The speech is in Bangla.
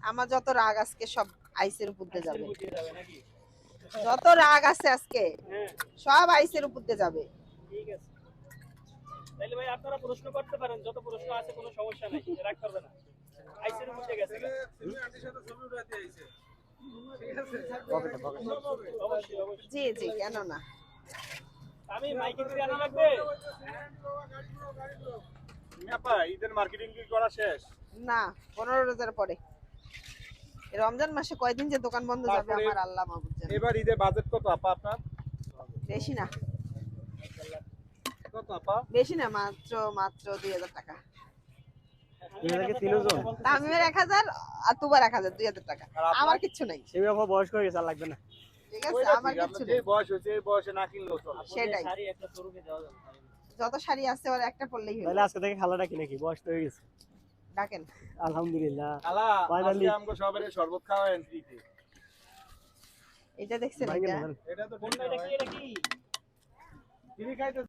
আমার যত রাগ আজকে সব আইসের উপর দিয়ে যাবে। বুঝিয়ে যাবে নাকি? যত রাগ আছে আজকে হ্যাঁ, সব আইসের উপর দিয়ে যাবে। ঠিক আছে। তাইলে ভাই আপনারা প্রশ্ন করতে পারেন, যত প্রশ্ন আছে কোনো সমস্যা নাই, রাগ করবে না। আইসের উপর দিয়ে গেছে গা। অবশ্যই অবশ্যই। জি জি, কেন না। আমি মাইকে দিয়ে আনা লাগবে। আপা ঈদের মার্কেটিং কি করা শেষ? না, 15 রোজার পরে। এই রমজান মাসে কয়দিন যে দোকান বন্ধ যাবে তারপরে আমার আল্লাহ মাবুদ জানে। এবার ঈদের বাজেট কত আপা আপনার? বেশি না, কত আপা? বেশি না, মাত্র মাত্র 2000 টাকা। তিনজন তামিমের 1000 আর তুবার 1000, 2000 টাকা। আর আপনার? আমার কিচ্ছু নাই, সেই ব্যাপার বয়স হয়ে গেছে আর লাগবে না। ঠিক আছে, ওইটা আমার ঠিক, কিচ্ছু আপনার নেই। যে বয়স হয়েছে এই বয়সে না কিনলেও চলে। সেটাই, শাড়ি একটা শোরুমে দেওয়া যাবে। যত শাড়ি আছে ওর একটা পরলেই হলো। তাহলে আজকে থেকে খালাটা কি নাকি বয়স তো হয়ে গেছে। ডাকেন। আলহামদুলিল্লাহ। আলা Finally. আজকে আমগো সবারই শরবত খাওয়া এন্ট্রিতে। এটা দেখছেন ভাইকে এটা? না এটা তো কোনটা, এটা কি, এটা কি? তিনি খাইতে